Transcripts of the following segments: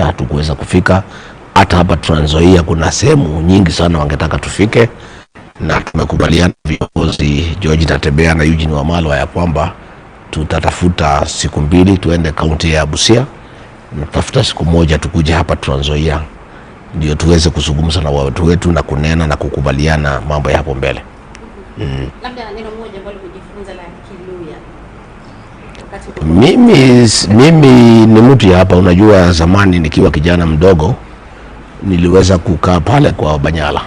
hatukuweza kufika. Hata hapa Trans Nzoia kuna sehemu nyingi sana wangetaka tufike, na tumekubaliana viongozi George Natembeya na Eugene Wamalwa ya kwamba tutatafuta siku mbili tuende kaunti ya Busia na tutafuta siku moja tukuje hapa Trans Nzoia ndio tuweze kuzungumza na watu wetu na kunena na kukubaliana mambo ya hapo mbele. Labda neno moja ambalo kujifunza la Kiluya. Mimi ni mtu ya hapa. Unajua zamani nikiwa kijana mdogo niliweza kukaa pale kwa Banyala.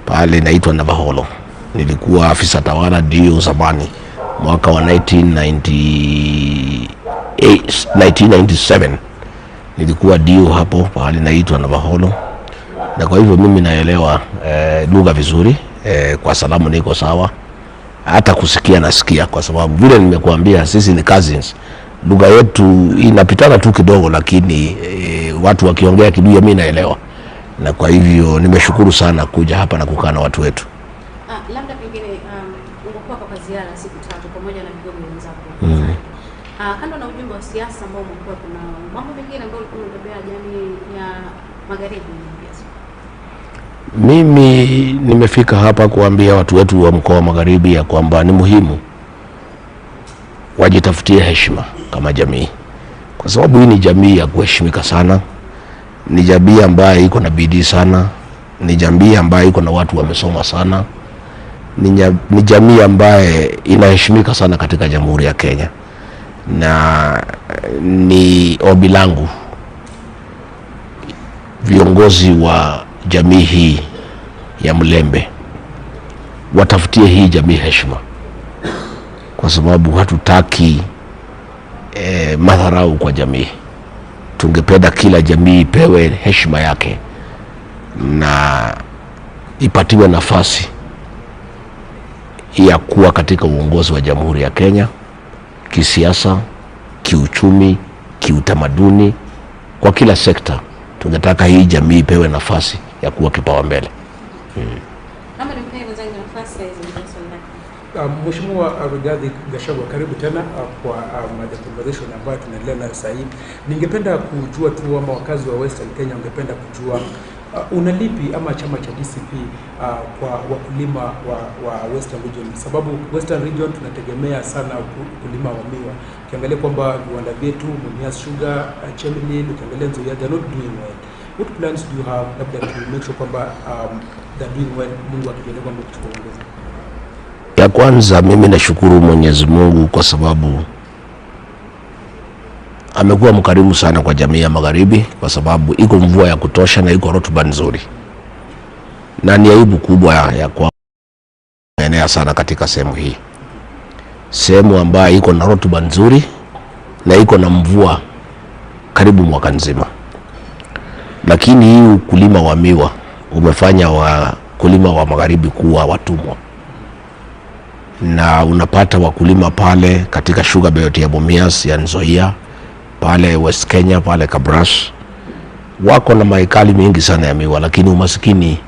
Pale inaitwa Navaholo. Nilikuwa afisa tawala ndio zamani mwaka wa 1997. Nilikuwa dio hapo pale inaitwa Navaholo. Na kwa hivyo mimi naelewa lugha vizuri, kwa salamu niko sawa. Hata kusikia nasikia, kwa sababu vile nimekuambia sisi ni cousins. Lugha yetu inapitana tu kidogo, lakini watu wakiongea Kiluya mimi naelewa. Na kwa hivyo nimeshukuru sana kuja hapa na kukaa na watu wetu. Labda pengine ungekuwa kwa ziara siku 3 pamoja na vigogo wenzako. Kando na ujumbe wa siasa ambao umekuwa, kuna mambo mengine ambayo ulikuwa unabebea jamii ya magharibi? Mimi nimefika hapa kuambia watu wetu wa mkoa wa Magharibi ya kwamba ni muhimu wajitafutie heshima kama jamii, kwa sababu hii ni jamii ya kuheshimika sana, ni jamii ambayo iko na bidii sana, ni jamii ambayo iko na watu wamesoma sana, ni jamii ambayo inaheshimika sana katika Jamhuri ya Kenya. Na ni ombi langu viongozi wa jamii hii ya Mlembe watafutie hii jamii heshima, kwa sababu hatutaki madharau kwa jamii. Tungependa kila jamii ipewe heshima yake na ipatiwe nafasi ya kuwa katika uongozi wa Jamhuri ya Kenya, kisiasa, kiuchumi, kiutamaduni, kwa kila sekta. Tungetaka hii jamii ipewe nafasi ya kuwa kipaumbele. Mheshimiwa Rigathi Gachagua, karibu tena kwa conversation ambayo tunaendelea nayo sasa hivi. Ningependa kujua tu, ama wakazi wa Western Kenya ungependa kujua unalipi ama chama cha DCP kwa wakulima wa Western Region, sababu Western Region tunategemea sana ukulima wa miwa. Ukiangalia kwamba viwanda vyetu Mumias Sugar, Chemelil, ukiangalia Nzoia, they are not doing well. What plans do you have to make sure kwamba they're doing well? Mungu akijalia kwamba tukuongeza. Ya kwanza, mimi nashukuru Mwenyezi Mungu kwa sababu amekuwa mkarimu sana kwa jamii ya Magharibi, kwa sababu iko mvua ya kutosha na iko rotuba nzuri. Na ni aibu kubwa ya kwa enea sana katika sehemu hii. Sehemu ambayo iko na rotuba nzuri na iko na mvua karibu mwaka nzima. Lakini hii ukulima wa miwa umefanya wakulima wa Magharibi kuwa watumwa. Na unapata wakulima pale katika sugar belt ya Mumias, ya Nzoia, pale West Kenya, pale Kabras, wako na maekali mengi sana ya miwa, lakini umasikini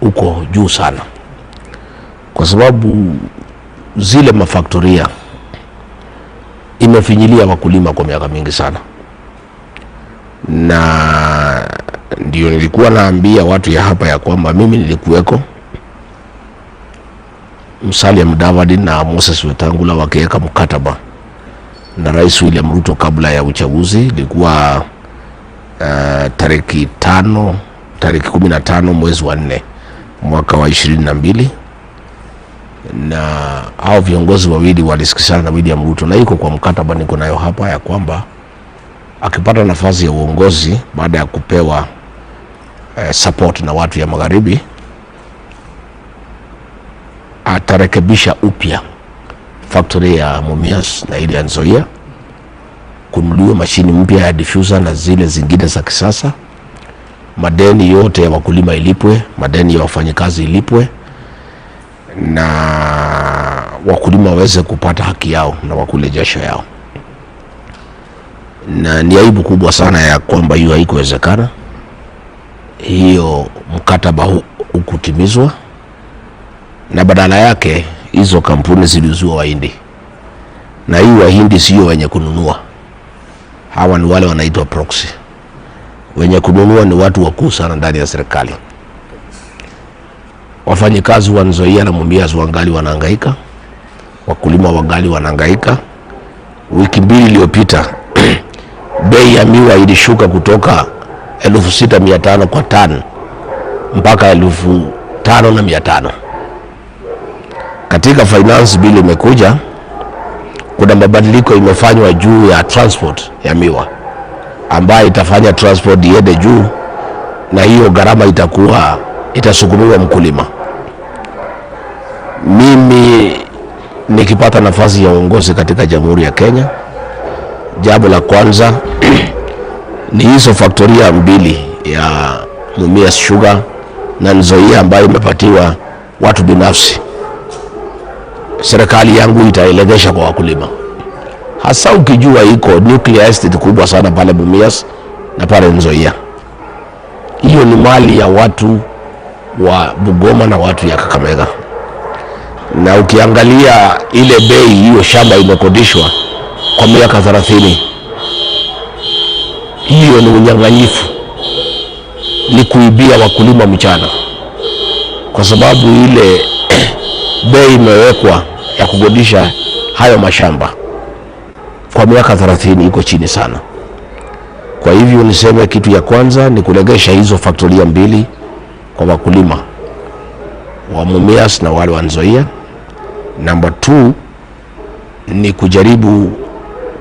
uko juu sana, kwa sababu zile mafaktoria imefinyilia wakulima kwa miaka mingi sana. Na ndio nilikuwa naambia watu ya hapa ya kwamba mimi nilikuweko, Musalia Mudavadi na Moses Wetangula wakiweka mkataba na Rais William Ruto kabla ya uchaguzi. Ilikuwa tariki 15 mwezi wa 4 mwaka wa 22, na hao viongozi wawili walisikizana na William Ruto, na iko kwa mkataba niko nayo hapa ya kwamba akipata nafasi ya uongozi baada ya kupewa support na watu ya Magharibi, atarekebisha upya factory ya Mumias na ile ya Nzoia, kununuliwa mashini mpya ya diffuser na zile zingine za kisasa, madeni yote ya wakulima ilipwe, madeni ya wafanyikazi ilipwe, na wakulima waweze kupata haki yao na wakule jasho yao. Na ni aibu kubwa sana ya kwamba hiyo haikuwezekana. Hiyo mkataba hukutimizwa, na badala yake hizo kampuni ziliuziwa Wahindi. Na hii Wahindi sio wenye kununua. Hawa ni wale wanaitwa proxy. wenye kununua ni watu wakuu sana ndani ya serikali. Wafanyikazi wa Nzoia na Mumias wangali wanahangaika, wakulima wangali wanahangaika. Wiki mbili iliyopita bei ya miwa ilishuka kutoka 6,500 kwa tani mpaka 5,500. Katika finance bill imekuja, kuna mabadiliko imefanywa juu ya transport ya miwa ambayo itafanya transport iende juu, na hiyo gharama itasukumiwa mkulima. Mimi nikipata nafasi ya uongozi katika Jamhuri ya Kenya, jambo la kwanza ni hizo faktoria mbili ya Mumias Sugar na Nzoia ambayo imepatiwa watu binafsi. Serikali yangu itaelegesha kwa wakulima, hasa ukijua iko nuclear estate kubwa sana pale Mumias na pale Nzoia. Hiyo ni mali ya watu wa Bungoma na watu ya Kakamega, na ukiangalia ile bei, hiyo shamba imekodishwa kwa miaka 30. Hiyo ni unyang'anyifu, ni kuibia wakulima mchana, kwa sababu ile bei imewekwa ya kukodisha hayo mashamba kwa miaka 30 iko chini sana. Kwa hivyo niseme kitu ya kwanza ni kulegesha hizo faktoria mbili kwa wakulima wa Mumias na wale wa Nzoia. Number 2 ni kujaribu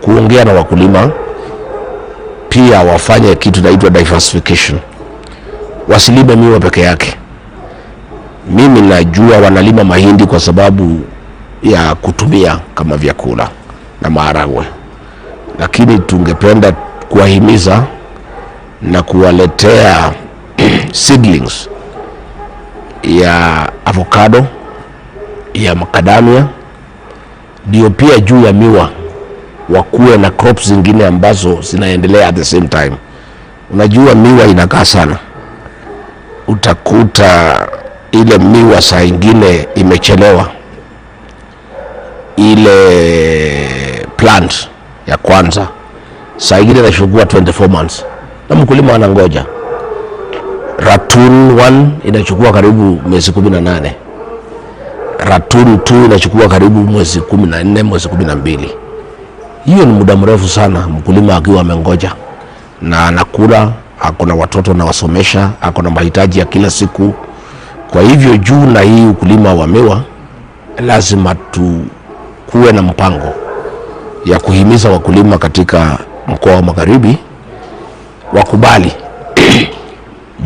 kuongea na wakulima pia wafanye kitu inaitwa diversification. Wasilime miwa peke yake. Mimi najua wanalima mahindi kwa sababu ya kutumia kama vyakula na maharagwe, lakini tungependa kuwahimiza na kuwaletea seedlings ya avocado, ya macadamia, ndio pia juu ya miwa wakuwe na crops zingine ambazo zinaendelea at the same time. Unajua miwa inakaa sana, utakuta ile miwa saa ingine imechelewa, ile plant ya kwanza saa ingine inachukua 24 months na mkulima anangoja. Ratoon 1 inachukua karibu mwezi 18. Ratoon 2 inachukua karibu mwezi 14, mwezi 12. Hiyo ni muda mrefu sana mkulima akiwa amengoja, na anakula, akona watoto na wasomesha, akona mahitaji ya kila siku. Kwa hivyo juu na hii ukulima wa miwa, lazima kuwe na mpango ya kuhimiza wakulima katika mkoa wa Magharibi wakubali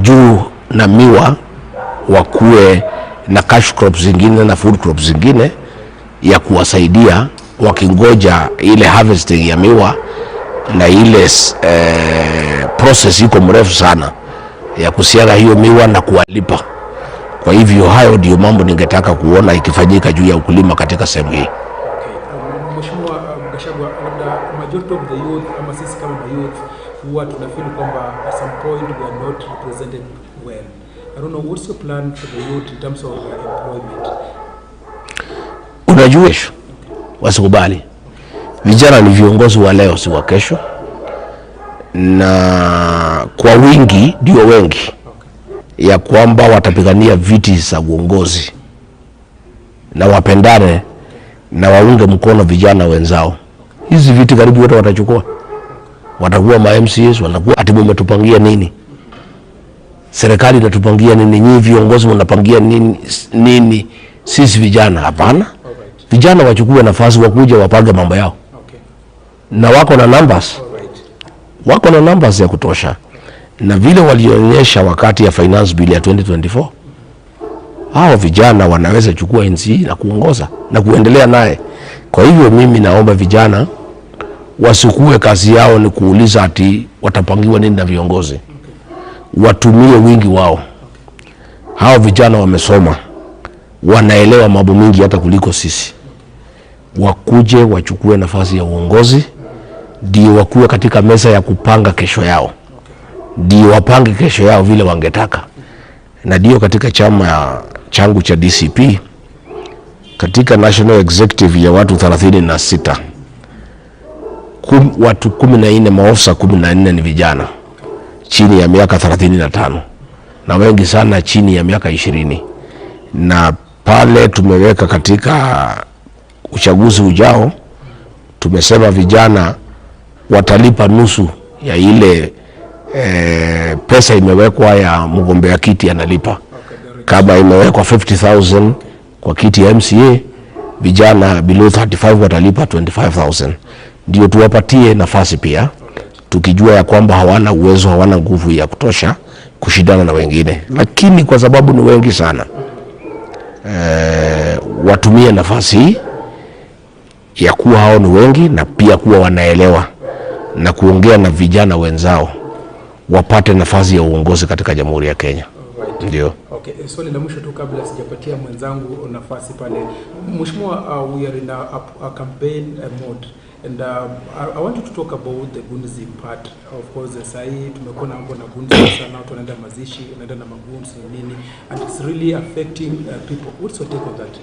juu na miwa wakuwe na cash crops zingine na food crops zingine ya kuwasaidia wakingoja ile harvesting ya miwa, na ile process iko mrefu sana ya kusiaga hiyo miwa na kuwalipa. Kwa hivyo hayo ndio mambo ningetaka kuona ikifanyika juu ya ukulima katika sehemu hii. Mheshimiwa Gachagua, labda majority of the youth ama sisi kama youth huwa tunafeel kwamba at some point we are not represented well. I don't know, what's your plan for the youth in terms of employment? Unajua wasikubali. Vijana ni viongozi wa leo, si wa kesho, na kwa wingi ndio wengi ya kwamba watapigania viti za uongozi, na wapendane na waunge mkono vijana wenzao. Hizi viti karibu wote watachukua, watakuwa ma MCAs, watakuwa ati mmetupangia nini? Serikali inatupangia nini? Nyinyi viongozi mnapangia nini sisi vijana? Hapana. Vijana wachukue nafasi, wakuja wapange mambo yao. Na wako na numbers. Wako na numbers ya kutosha. Na vile walionyesha wakati ya finance bill ya 2024, hao vijana wanaweza chukua NC na kuongoza na kuendelea naye. Kwa hivyo mimi naomba vijana wasikue kazi yao ni kuuliza ati watapangiwa nini na viongozi. Watumie wingi wao. Hao vijana wamesoma, wanaelewa mambo mingi hata kuliko sisi. Wakuje wachukue nafasi ya uongozi, ndio wakuwe katika meza ya kupanga kesho yao, ndio wapange kesho yao vile wangetaka. Na ndio katika chama changu cha DCP, katika national executive ya watu 36, watu 14, maofisa 14 ni vijana. chini ya miaka 35 na wengi sana chini ya miaka 20, na pale tumeweka katika uchaguzi ujao, tumesema vijana watalipa nusu ya ile pesa imewekwa ya mgombea kiti analipa. Kama imewekwa 50,000 kwa kiti ya MCA, vijana below 35 watalipa 25,000. Ndio tuwapatie nafasi pia, tukijua ya kwamba hawana uwezo, hawana nguvu ya kutosha kushindana na wengine, lakini kwa sababu ni wengi sana, watumie nafasi ya kuwa hao ni wengi na pia kuwa wanaelewa na kuongea na vijana wenzao wapate nafasi ya uongozi katika Jamhuri ya Kenya. Ndio. Okay, swali la mwisho tu kabla sijapatia mwenzangu nafasi pale. Mheshimiwa, we are in a campaign mode, and I want to talk about the gunzi part. Of course, sahi tumekuwa na mambo na gunzi sana, watu wanaenda mazishi, wanaenda na magunzi nini, and it's really affecting people. What's your take on that?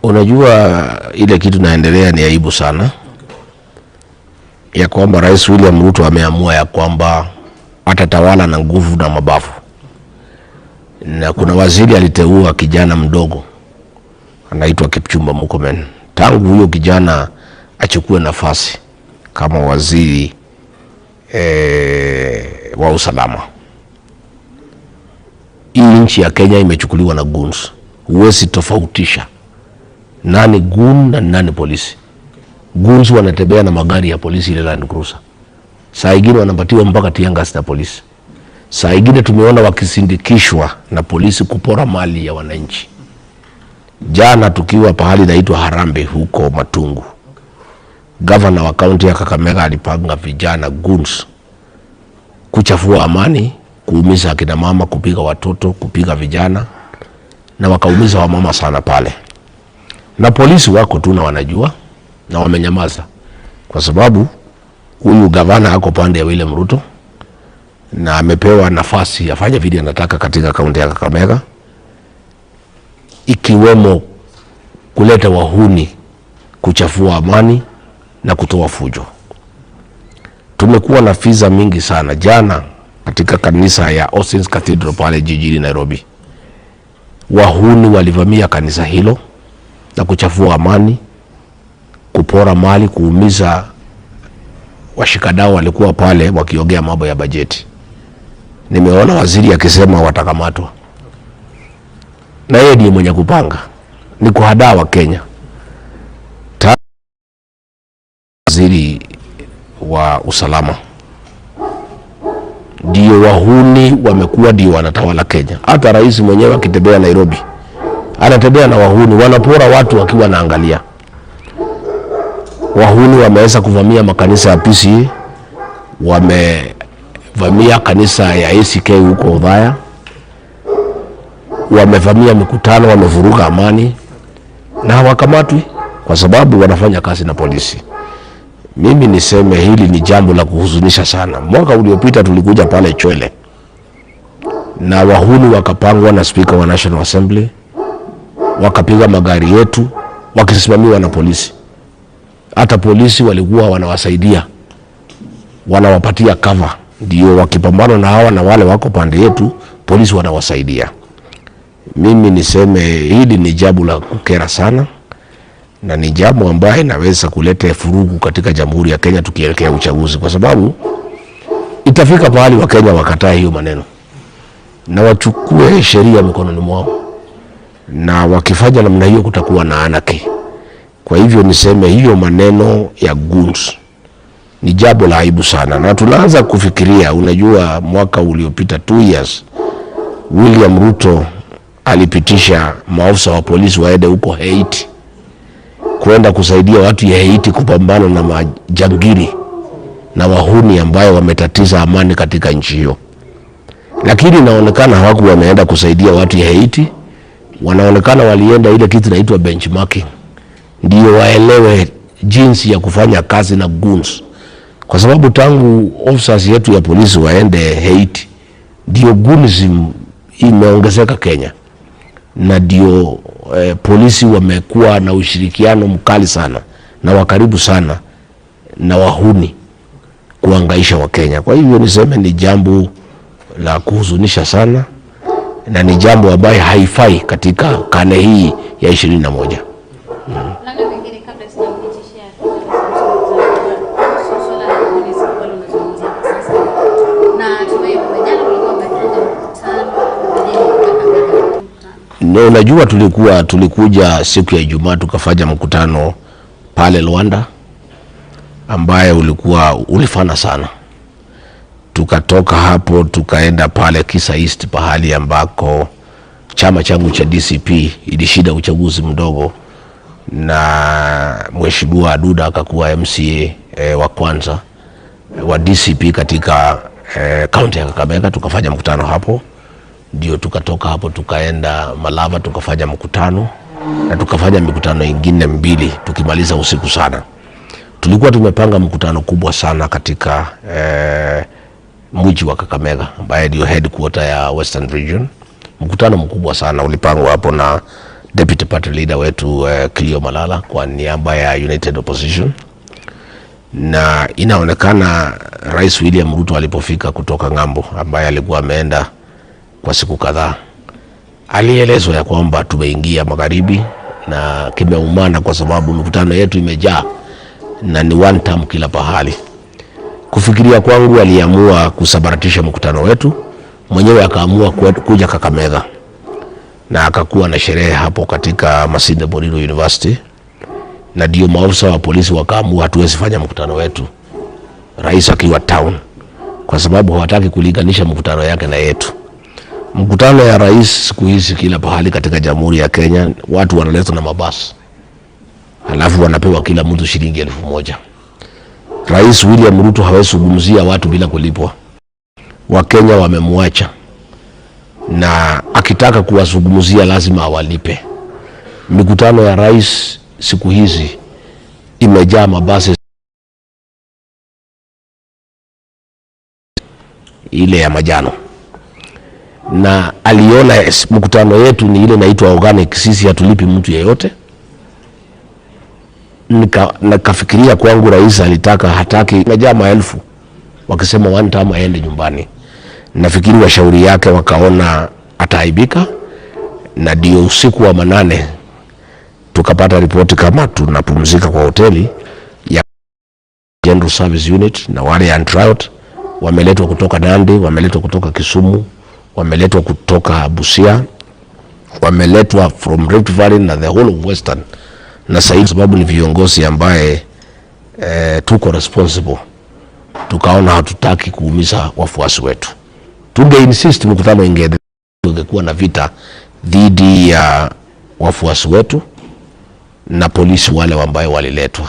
Unajua ile kitu naendelea ni aibu sana. Okay. Ya kwamba Rais William Ruto ameamua ya kwamba atatawala na nguvu na mabavu. Na kuna waziri aliteua kijana mdogo anaitwa Kipchumba Murkomen. Tangu huyo kijana achukue nafasi kama waziri wa usalama, hii nchi ya Kenya imechukuliwa na goons. Huwezi tofautisha nani goon na nani polisi. Goons wanatembea na magari ya polisi ile Land Cruiser. Saa ingine wanapatiwa mpaka tiangas na polisi. Saa ingine tumeona wakisindikishwa na polisi kupora mali ya wananchi. Jana tukiwa pahali naitwa Harambee huko Matungu, Governor wa kaunti ya Kakamega alipanga vijana goons kuchafua amani, kuumiza akina mama, kupiga watoto, kupiga vijana, na wakaumiza wamama sana pale. Na polisi wako tu na wanajua na wamenyamaza, kwa sababu huyu gavana ako pande ya William Ruto na amepewa nafasi afanye vile anataka katika kaunti ya Kakamega, ikiwemo kuleta wahuni, kuchafua amani na kutoa fujo. Tumekuwa na fiza mingi sana. Jana katika kanisa ya Austin's Cathedral pale jijini Nairobi, wahuni walivamia kanisa hilo na kuchafua amani, kupora mali, kuumiza washikadau walikuwa pale wakiongea mambo ya bajeti. Nimeona waziri akisema watakamatwa, na yeye ndiye mwenye kupanga. Ni kuhadaa wa Kenya. Waziri wa usalama ndio wahuni wamekuwa ndio wanatawala Kenya. Hata rais mwenyewe akitembea Nairobi anatembea na wahuni, wanapora watu wakiwa naangalia. Wahuni wameweza kuvamia makanisa ya PCA, wamevamia kanisa ya ACK huko Udhaya, wamevamia mikutano, wamevuruga amani, na hawakamatwi kwa sababu wanafanya kazi na polisi. Mimi niseme hili ni jambo la kuhuzunisha sana. Mwaka uliopita tulikuja pale Chwele na wahuni wakapangwa na Speaker wa National Assembly, wakapiga magari yetu wakisimamiwa na polisi. Hata polisi walikuwa wanawasaidia, wanawapatia cover, ndio wakipambana na hawa na wale wako pande yetu, polisi wanawasaidia. Mimi niseme hili ni jambo la kukera sana, na ni jambo ambaye inaweza kuleta furugu katika Jamhuri ya Kenya tukielekea uchaguzi, kwa sababu itafika pahali wa Kenya wakataa hiyo maneno na wachukue sheria mikononi mwao, na wakifanya namna hiyo kutakuwa na anarchy. Kwa hivyo niseme hiyo maneno ya goons ni jambo la aibu sana, na tunaanza kufikiria. Unajua mwaka uliopita 2 years William Ruto alipitisha maafisa wa polisi waende huko Haiti kwenda kusaidia watu ya Haiti kupambana na majangili na wahuni ambayo wametatiza amani katika nchi hiyo. Lakini inaonekana hawakuwa wameenda kusaidia watu ya Haiti, wanaonekana walienda ile kitu inaitwa benchmarking, ndio waelewe jinsi ya kufanya kazi na goons. Kwa sababu tangu officers yetu ya polisi waende Haiti, ndio goonism imeongezeka Kenya, na ndio polisi wamekuwa na ushirikiano mkali sana na wakaribu sana na wahuni. kuangaisha Wakenya. Kwa hivyo niseme ni jambo la kuhuzunisha sana na ni jambo ambayo haifai katika karne hii ya 21. Labda pengine kabla sijapitishia swala la polisi ambalo unazungumzia sasa, na tumeona jana kulikuwa mkutano no, unajua tulikuja siku ya Ijumaa tukafanya mkutano pale Luanda ambaye ulifana sana. Tukatoka hapo tukaenda pale Kisa East, pahali ambako chama changu cha DCP ilishinda uchaguzi mdogo na Mheshimiwa Aduda akakuwa MCA wa kwanza wa DCP katika kaunti ya Kakamega. Tukafanya mkutano hapo, ndio tukatoka hapo tukaenda Malava tukafanya mkutano, na tukafanya mikutano ingine 2 tukimaliza usiku sana. Tulikuwa tumepanga mkutano kubwa sana katika mji wa Kakamega ambaye ndio headquarter ya Western Region. Mkutano mkubwa sana ulipangwa hapo na Deputy Party Leader wetu Cleo Malala kwa niaba ya United Opposition, na inaonekana Rais William Ruto alipofika kutoka ng'ambo ambaye alikuwa ameenda kwa siku kadhaa, alielezwa ya kwamba tumeingia magharibi na kimeumana kwa sababu mikutano yetu imejaa na ni one term kila pahali. Kufikiria kwangu aliamua kusabaratisha mkutano wetu, mwenyewe akaamua kuja Kakamega na akakuwa na sherehe hapo katika Masinde Muliro University, na ndio maafisa wa polisi wakaamua hatuwezi fanya mkutano wetu rais akiwa town kwa sababu hawataki kulinganisha mkutano yake na yetu. Mkutano ya rais siku hizi kila pahali katika Jamhuri ya Kenya watu wanaletwa na mabasi, halafu wanapewa kila mtu shilingi 1,000. Rais William Ruto hawezi kuzungumzia watu bila kulipwa. Wakenya wamemwacha, na akitaka kuwazungumzia lazima awalipe. Mikutano ya rais siku hizi imejaa mabasi ile ya majano, na aliona mkutano yetu ni ile inaitwa organic, sisi hatulipi mtu yeyote. Nikafikiria kwangu rais alitaka hataki imejaa maelfu, wakisema one time aende nyumbani. Nafikiri washauri yake wakaona ataaibika, na ndio usiku wa manane tukapata ripoti kama tunapumzika kwa hoteli ya General Service Unit, na wale anti-riot wameletwa kutoka Nandi, wameletwa kutoka Kisumu, wameletwa kutoka Busia, wameletwa from Rift Valley na the whole of Western. Na sasa sababu ni viongozi ambaye tuko responsible, tukaona hatutaki kuumiza wafuasi wetu. Tunge insist mkutano ingekuwa na vita dhidi ya wafuasi wetu na polisi wale ambao waliletwa.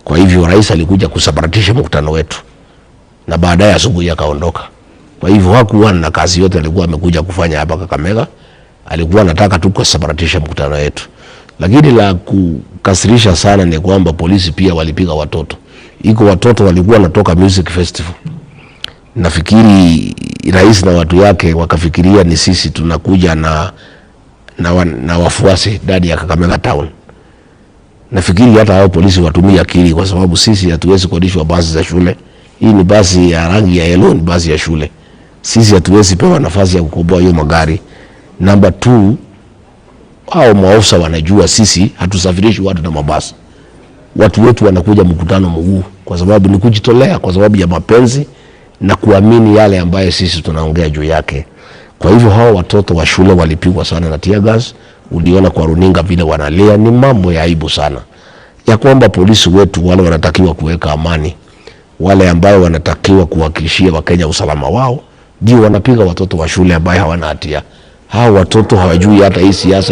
Kwa hivyo rais alikuja kusabaratisha mkutano wetu na baadaye asubuhi akaondoka. Kwa hivyo hakuwa na kazi yote alikuwa amekuja kufanya hapa Kakamega, alikuwa anataka tu kusabaratisha mkutano wetu. Lakini la kukasirisha sana ni kwamba polisi pia walipiga watoto. Iko watoto walikuwa natoka music festival. Nafikiri rais na watu yake wakafikiria ni sisi tunakuja na wafuasi ndani ya Kakamega town. Nafikiri hata hao polisi watumia akili, kwa sababu sisi hatuwezi kodishwa basi za shule. Hii ni basi ya rangi ya yellow, ni basi ya shule. Sisi hatuwezi pewa nafasi ya kukomboa hiyo magari. Number 2, hao maofisa wanajua sisi hatusafirishi watu na mabasi. Watu wetu wanakuja mkutano mkuu kwa sababu ni kujitolea, kwa sababu ya mapenzi na kuamini yale ambaye sisi tunaongea juu yake. Kwa hivyo hao watoto wa shule walipigwa sana na tear gas. Uliona kwa runinga vile wanalia. Ni mambo ya aibu sana ya kwamba polisi wetu wale wanatakiwa kuweka amani, wale ambao wanatakiwa kuhakikishia Wakenya usalama wao, ndio wanapiga watoto wa shule ambao hawana hatia. Hao watoto hawajui hata hii siasa ya